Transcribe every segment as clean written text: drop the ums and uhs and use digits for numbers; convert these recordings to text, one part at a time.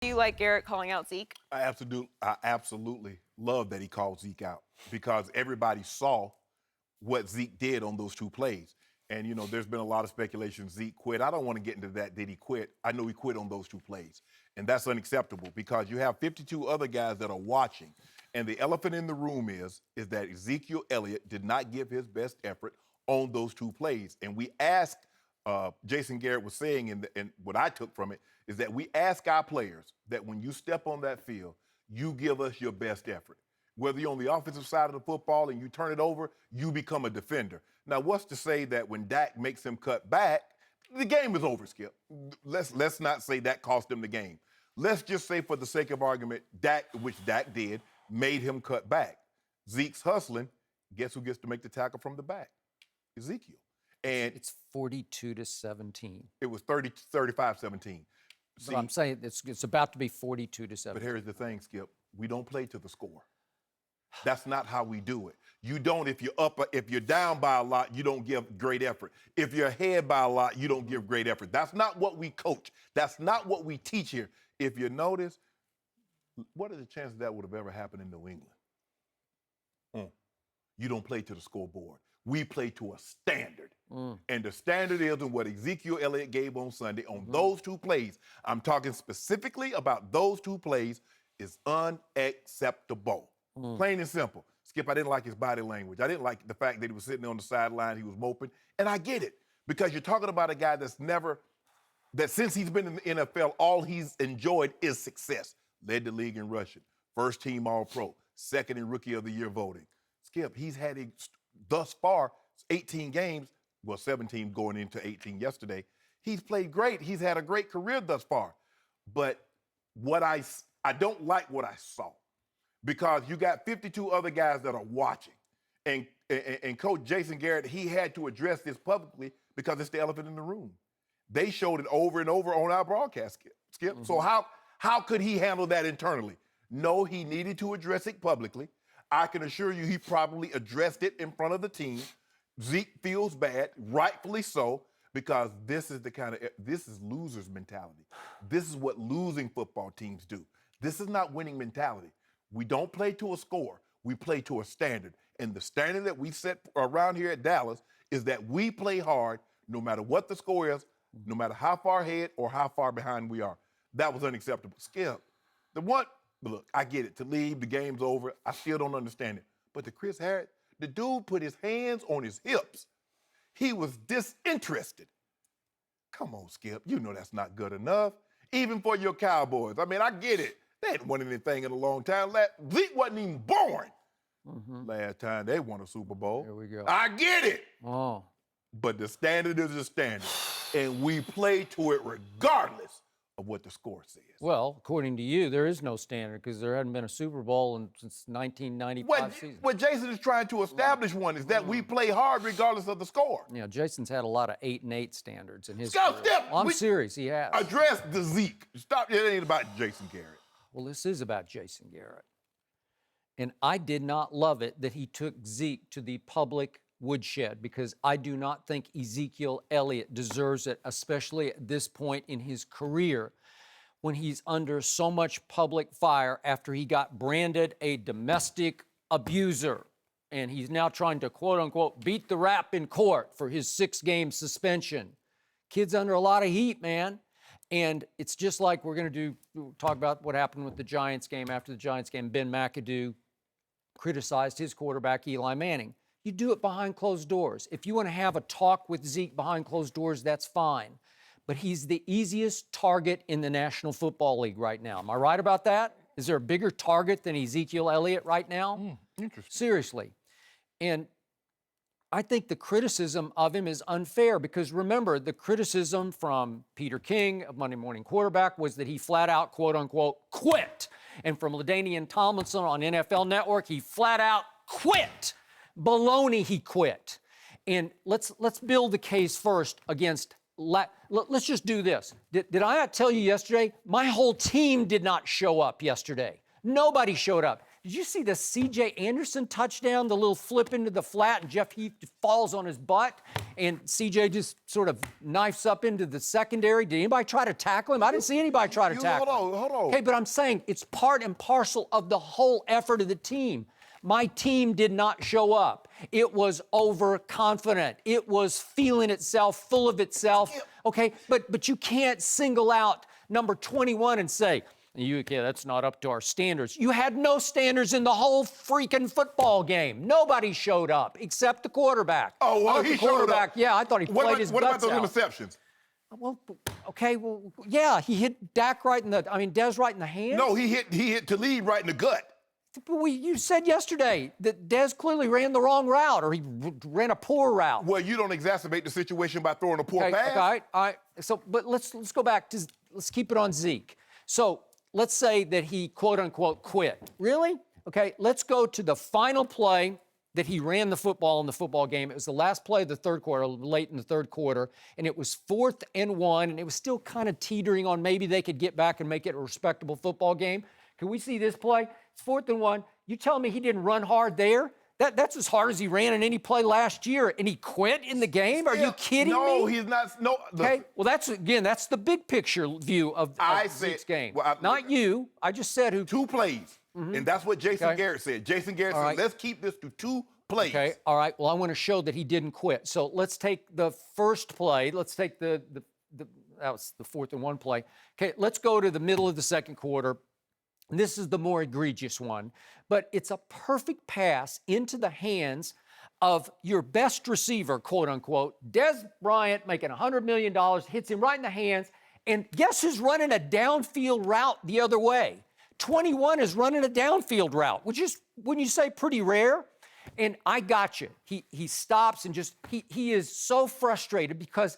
Do you like Garrett calling out Zeke? I absolutely love that he called Zeke out because everybody saw what Zeke did on those 2 plays. And, you know, there's been a lot of speculation Zeke quit. I don't want to get into that. Did he quit? I know he quit on those 2 plays. And that's unacceptable because you have 52 other guys that are watching. And the elephant in the room is that Ezekiel Elliott did not give his best effort on those 2 plays. And we asked, Jason Garrett was saying, and what I took from it is that we ask our players that when you step on that field, you give us your best effort. Whether you're on the offensive side of the football and you turn it over, you become a defender. Now, what's to say that when Dak makes him cut back, the game is over, Skip? Let's not say that cost him the game. Let's just say, for the sake of argument, Dak, which Dak did, made him cut back. Zeke's hustling. Guess who gets to make the tackle from the back? Ezekiel. And it's 42-17. It was 35-17. But I'm saying it's about to be 42-17. But here's the thing, Skip. We don't play to the score. That's not how we do it. You don't, if you're down by a lot, you don't give great effort. If you're ahead by a lot, you don't give great effort. That's not what we coach. That's not what we teach here. If you notice, what are the chances that would have ever happened in New England? You don't play to the scoreboard. We play to a standard. And the standard is in what Ezekiel Elliott gave on Sunday on those 2 plays. I'm talking specifically about those 2 plays is unacceptable. Plain and simple. Skip, I didn't like his body language. I didn't like the fact that he was sitting on the sideline, he was moping. And I get it, because you're talking about a guy that since he's been in the NFL, all he's enjoyed is success. Led the league in rushing, 1st team All-Pro, 2nd in Rookie of the Year voting. Skip, he's had thus far 18 games, well, 17 going into 18 yesterday. He's played great. He's had a great career thus far. But I don't like what I saw, because you got 52 other guys that are watching. And Coach Jason Garrett, he had to address this publicly because it's the elephant in the room. They showed it over and over on our broadcast, Skip. So how could he handle that internally? No, he needed to address it publicly. I can assure you he probably addressed it in front of the team. Zeke feels bad, rightfully so, because this is loser's mentality. This is what losing football teams do. This is not winning mentality. We don't play to a score. We play to a standard. And the standard that we set around here at Dallas is that we play hard no matter what the score is, no matter how far ahead or how far behind we are. That was unacceptable. Skip, look, I get it. To leave, the game's over. I still don't understand it. But the Chris Harris, the dude put his hands on his hips. He was disinterested. Come on, Skip. You know that's not good enough. Even for your Cowboys. I mean, I get it. They hadn't won anything in a long time. Zeke wasn't even born last time they won a Super Bowl. There we go. I get it. Oh. But the standard is the standard. And we play to it regardless of what the score says. Well, according to you, there is no standard because there hadn't been a Super Bowl since 1995 season. What Jason is trying to establish is that we play hard regardless of the score. You know, Jason's had a lot of 8-8 standards in his Step. I'm serious, he has. Address the Zeke. Stop. It ain't about Jason Garrett. Well, this is about Jason Garrett. And I did not love it that he took Zeke to the public woodshed, because I do not think Ezekiel Elliott deserves it, especially at this point in his career when he's under so much public fire after he got branded a domestic abuser. And he's now trying to, quote unquote, beat the rap in court for his 6-game suspension. Kid's under a lot of heat, man. And it's just like we're going to talk about what happened with the Giants game. After the Giants game, Ben McAdoo criticized his quarterback, Eli Manning. You do it behind closed doors. If you want to have a talk with Zeke behind closed doors, that's fine. But he's the easiest target in the National Football League right now. Am I right about that? Is there a bigger target than Ezekiel Elliott right now? Interesting. Seriously. And I think the criticism of him is unfair, because remember, the criticism from Peter King of Monday Morning Quarterback was that he flat out, quote unquote, quit. And from LaDainian Tomlinson on NFL Network, he flat out quit. Baloney, he quit. And let's build the case first against, let's just do this. Did I not tell you yesterday? My whole team did not show up yesterday. Nobody showed up. Did you see the C.J. Anderson touchdown, the little flip into the flat, and Jeff Heath falls on his butt, and C.J. just sort of knifes up into the secondary? Did anybody try to tackle him? I didn't see anybody try to tackle him. Hold on. Okay, but I'm saying it's part and parcel of the whole effort of the team. My team did not show up. It was overconfident. It was feeling itself, full of itself. Okay, but you can't single out number 21 and say, that's not up to our standards. You had no standards in the whole freaking football game. Nobody showed up except the quarterback. Oh, well, he showed up. Yeah, I thought he played his guts out. What about those interceptions? Yeah, he hit Dak right in Dez right in the hand. No, he hit Talib right in the gut. But you said yesterday that Dez clearly ran the wrong route, or he ran a poor route. Well, you don't exacerbate the situation by throwing a poor pass. All right. So, but let's go back to, let's keep it on Zeke. So let's say that he quote unquote quit. Really? Okay. Let's go to the final play that he ran the football in the football game. It was the last play of the third quarter, late in the third quarter, and it was 4th and 1, and it was still kind of teetering on maybe they could get back and make it a respectable football game. Can we see this play? It's 4th and 1. You telling me he didn't run hard there? That's as hard as he ran in any play last year, and he quit in the game? Are you kidding me? No, he's not. No. Okay, well, that's the big picture view of Zeke's game. Well, not you. I just said who. 2 plays, and that's what Jason Garrett said. Jason Garrett said, let's keep this to 2 plays. Okay, all right. Well, I want to show that he didn't quit. So let's take the first play. Let's take that was the 4th and 1 play. Okay, let's go to the middle of the second quarter. This is the more egregious one, but it's a perfect pass into the hands of your best receiver, quote unquote. Dez Bryant making $100 million, hits him right in the hands, and guess who's running a downfield route the other way? 21 is running a downfield route, which is, wouldn't you say, pretty rare? And I got you. He stops and he is so frustrated because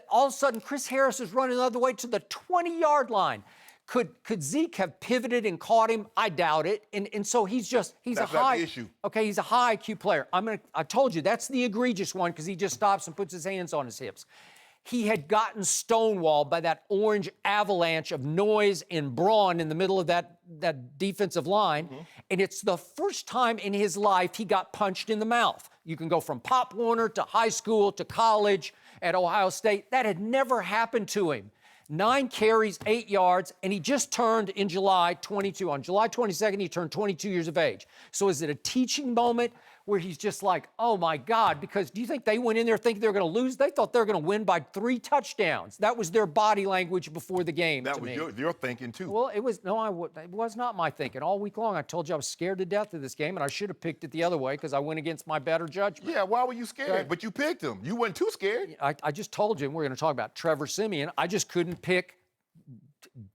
all of a sudden Chris Harris is running the other way to the 20-yard line. Could Zeke have pivoted and caught him? I doubt it. And so he's that's a high issue. Okay, he's a high IQ player. I told you that's the egregious one because he just stops and puts his hands on his hips. He had gotten stonewalled by that orange avalanche of noise and brawn in the middle of that defensive line. And it's the first time in his life he got punched in the mouth. You can go from Pop Warner to high school to college at Ohio State. That had never happened to him. 9 carries, 8 yards, and he just turned in July 22. On July 22nd, he turned 22 years of age. So is it a teaching moment where he's just like, oh my God, because do you think they went in there thinking they were going to lose? They thought they were going to win by 3 touchdowns. That was their body language before the game. That was your thinking too. Well, it was not my thinking. All week long, I told you I was scared to death of this game, and I should have picked it the other way because I went against my better judgment. Yeah, why were you scared? Okay. But you picked him. You weren't too scared. I just told you, and we're going to talk about Trevor Siemian. I just couldn't pick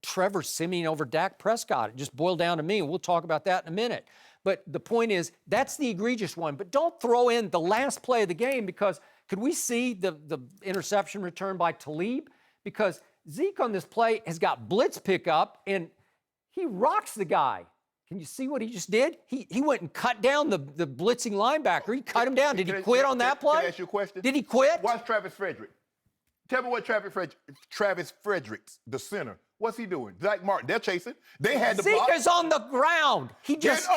Trevor Siemian over Dak Prescott. It just boiled down to me, and we'll talk about that in a minute. But the point is, that's the egregious one. But don't throw in the last play of the game because could we see the interception return by Talib? Because Zeke on this play has got blitz pickup, and he rocks the guy. Can you see what he just did? He went and cut down the blitzing linebacker. He cut him down. Did he quit on that play? Can I ask you a question? Did he quit? Watch Travis Frederick. Tell me what Travis Fredericks, the center, what's he doing? Zach Martin, they're chasing. They had the block. Zeke is on the ground. He just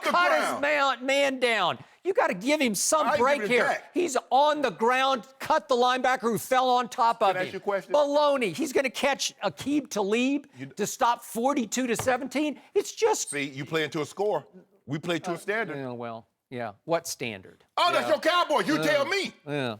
cut his man down. You got to give him some break here. He's on the ground, cut the linebacker who fell on top of him. Can I ask you a question? Baloney. He's going to catch Aqib Talib to stop 42-17. It's just... See, you play into a score. We play to a standard. Yeah, well, yeah. What standard? Oh, that's your Cowboys. You tell me. Yeah.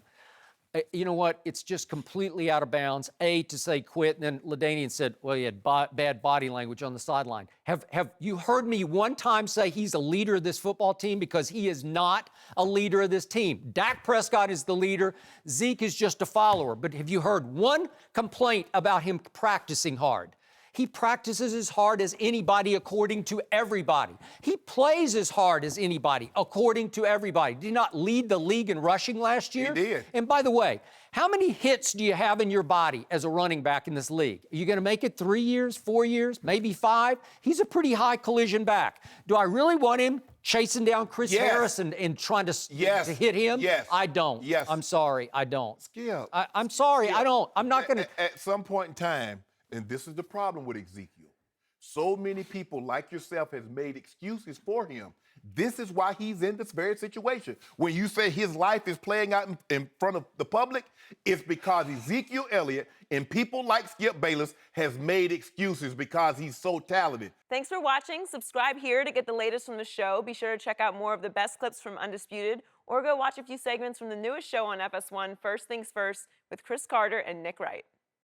You know what? It's just completely out of bounds, to say quit, and then LaDainian said, well, he had bad body language on the sideline. Have you heard me one time say he's a leader of this football team? Because he is not a leader of this team. Dak Prescott is the leader. Zeke is just a follower. But have you heard one complaint about him practicing hard? He practices as hard as anybody according to everybody. He plays as hard as anybody according to everybody. Did he not lead the league in rushing last year? He did. And by the way, how many hits do you have in your body as a running back in this league? Are you going to make it 3 years, 4 years, maybe 5? He's a pretty high collision back. Do I really want him chasing down Chris Harris and trying to hit him? Yes. I don't. Yes. I'm sorry. I don't. Skip. I'm sorry. Skip. I don't. I'm not going to. At some point in time, and this is the problem with Ezekiel. So many people like yourself has made excuses for him. This is why he's in this very situation. When you say his life is playing out in front of the public, it's because Ezekiel Elliott and people like Skip Bayless has made excuses because he's so talented. Thanks for watching. Subscribe here to get the latest from the show. Be sure to check out more of the best clips from Undisputed, or go watch a few segments from the newest show on FS1, First Things First, with Chris Carter and Nick Wright.